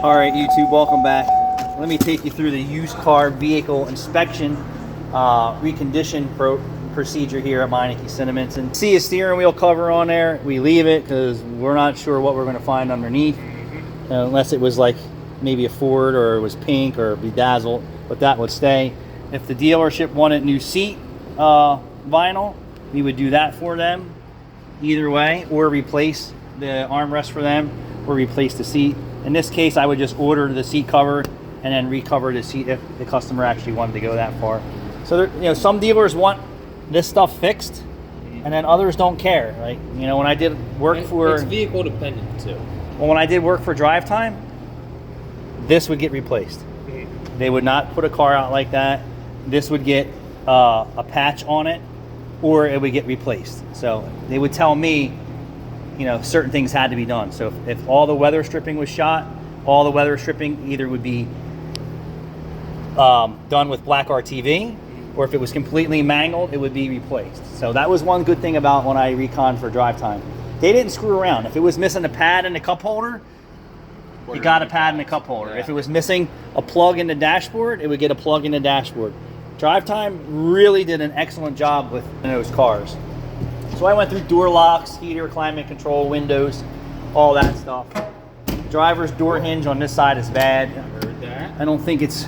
All right, YouTube, welcome back. Let me take you through the used car vehicle inspection recondition procedure here at Meineke Sentiments. And see a steering wheel cover on there. We leave it because we're not sure what we're going to find underneath, unless it was like maybe a Ford or it was pink or bedazzled, but that would stay. If the dealership wanted new seat vinyl, we would do that for them either way, or replace the armrest for them, or replace the seat. In this case, I would just order the seat cover and then recover the seat if the customer actually wanted to go that far. So there, some dealers want this stuff fixed, and then others don't care. Like, when I did work for... It's vehicle dependent too. Well, when I did work for Drive Time, this would get replaced. They would not put a car out like that. This would get a patch on it, or it would get replaced. So they would tell me, certain things had to be done. So if all the weather stripping was shot, all the weather stripping either would be done with black RTV, or if it was completely mangled, it would be replaced. So that was one good thing about when I recon for Drive Time. They didn't screw around. If it was missing a pad and a cup holder, you got a pad and a cup holder. Yeah. If it was missing a plug in the dashboard, it would get a plug in the dashboard. Drive Time really did an excellent job with those cars. So I went through door locks, heater, climate control, windows, all that stuff. Driver's door hinge on this side is bad. Heard that. I don't think it's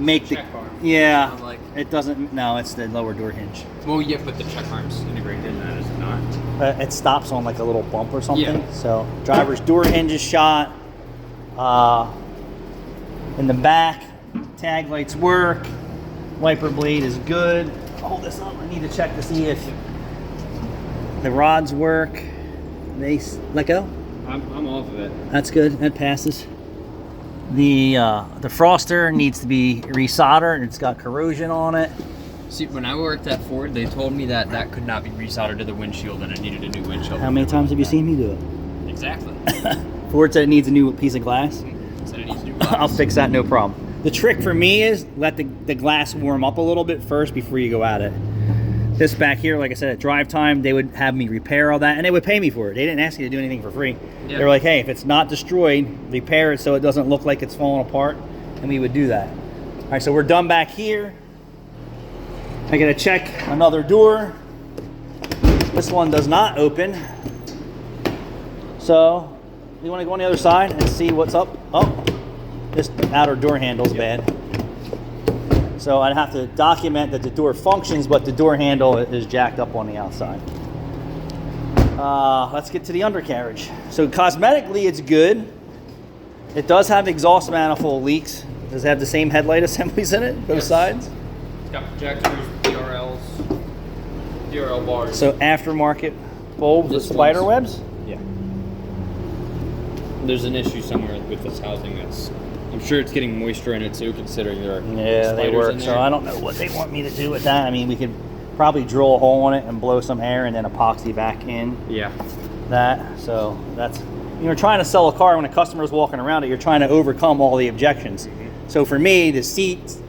Check arm. Yeah, like, it doesn't. No, it's the lower door hinge. Well, yeah, but the check arm's integrated in that, is it not? It stops on like a little bump or something. Yeah. So driver's door hinge is shot. In the back, tag lights work. Wiper blade is good. Hold this up. I need to check to see if the rods work. They let go. I'm off of it. That's good. That passes. The froster needs to be resoldered. It's got corrosion on it. See, when I worked at Ford, they told me that that could not be resoldered to the windshield and it needed a new windshield. How many times have you seen me do it? Exactly. Ford said it needs a new piece of glass. Said it needs new glass. I'll fix that, no problem. The trick for me is let the glass warm up a little bit first before you go at it. This back here, like I said, at Drive Time, they would have me repair all that, and they would pay me for it. They didn't ask you to do anything for free. Yeah. They were like, hey, if it's not destroyed, repair it so it doesn't look like it's falling apart, and we would do that. All right, so we're done back here. I gotta check another door. This one does not open. So, you wanna go on the other side and see what's up? Oh, this outer door handle's bad. So I'd have to document that the door functions, but the door handle is jacked up on the outside. Let's get to the undercarriage. So cosmetically, it's good. It does have exhaust manifold leaks. Does it have the same headlight assemblies in it, both sides? It's got projectors, DRL bars. So aftermarket bulbs with spider webs? Yeah. There's an issue somewhere with this housing that's... I'm sure it's getting moisture in it too, considering there are they work. in there. So I don't know what they want me to do with that. I mean, we could probably drill a hole in it and blow some air and then epoxy back in. Yeah. That. So that's, you're trying to sell a car when a customer's walking around it, you're trying to overcome all the objections. Mm-hmm. So for me, the seats,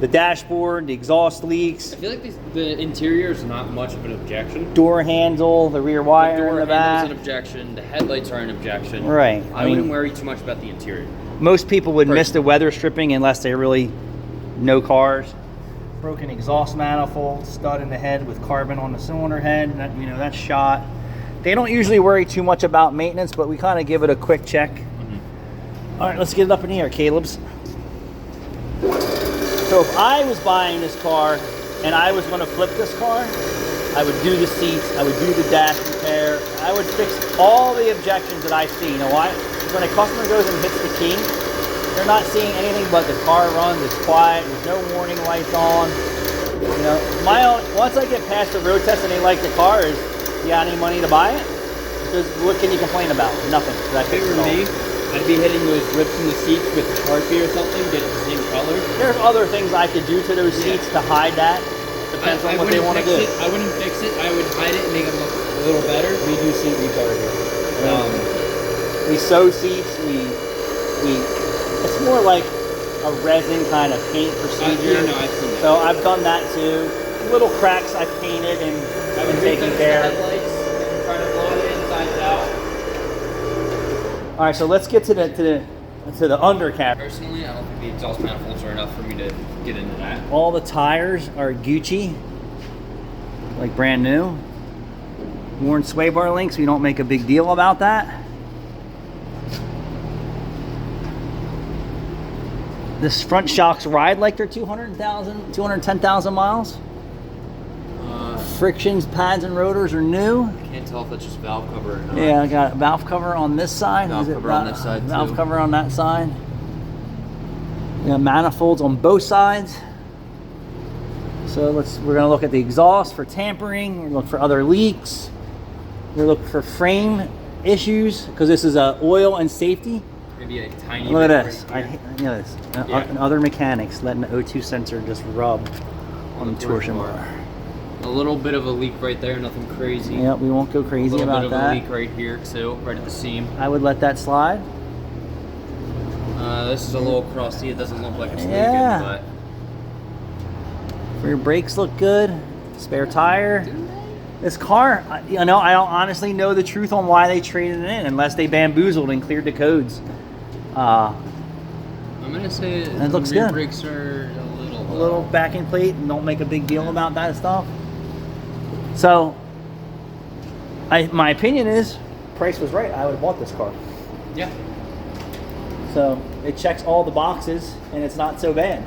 the dashboard, the exhaust leaks. I feel like the interior is not much of an objection. Door handle, the rear wire in the back. Door handle's an objection. The headlights are an objection. Right. I wouldn't worry too much about the interior. Most people would miss the weather stripping unless they really know cars. Broken exhaust manifold, stud in the head with carbon on the cylinder head. That, that's shot. They don't usually worry too much about maintenance, but we kind of give it a quick check. Mm-hmm. All right, let's get it up in here, Caleb's. So if I was buying this car and I was going to flip this car, I would do the seats, I would do the dash repair, I would fix all the objections that I see. You know why? When a customer goes and hits the key, they're not seeing anything but the car runs, it's quiet, there's no warning lights on. Once I get past the road test and they like the car, is you got any money to buy it? Because what can you complain about? Nothing. I think for me, I'd be hitting those rips in the seats with Sharpie or something, get it the same color. There's other things I could do to those seats to hide that. Depends on what they want to do. I wouldn't fix it, I would hide it and make it look a little better. We do seat repair here. We sew seats, it's more like a resin kind of paint procedure. I've seen that. So I've done that too. Little cracks I've painted and taken care of. Try to blow it inside out. All right, so let's get to the to the undercarriage. Personally, I don't think the exhaust manifolds are enough for me to get into that. All the tires are Gucci, like brand new. Worn sway bar links, we don't make a big deal about that. This front shocks ride like they're 210,000 miles. Frictions, pads, and rotors are new. Can't tell if that's just valve cover or not. Yeah, I got a valve cover on this side. Valve cover on this side, Valve too. cover on that side. We got manifolds on both sides. So we're gonna look at the exhaust for tampering. We're gonna look for other leaks. We're gonna look for frame issues because this is oil and safety. Maybe a tiny Look bit at this. right here. You know this. Yeah. And other mechanics letting the O2 sensor just rub on the torsion bar. A little bit of a leak right there, nothing crazy. Yeah, we won't go crazy a little about bit of that. a leak right here too, right at the seam. I would let that slide. This is a little crusty. It doesn't look like it's Yeah. leaking, Rear brakes look good. Spare tire. This car, you know, I don't honestly know the truth on why they traded it in unless they bamboozled and cleared the codes. I'm gonna say It looks rear good. brakes are A little backing plate, and don't make a big deal about that stuff. So, my opinion is, price was right. I would have bought this car. Yeah. So it checks all the boxes, and it's not so bad.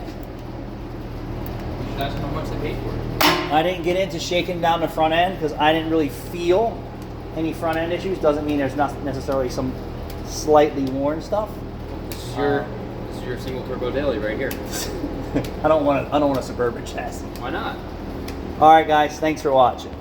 You should ask them how much they paid for it. I didn't get into shaking down the front end because I didn't really feel any front end issues. Doesn't mean there's not necessarily some slightly worn stuff. This is your single turbo daily right here. I don't want a Suburban chassis. Why not? All right, guys. Thanks for watching.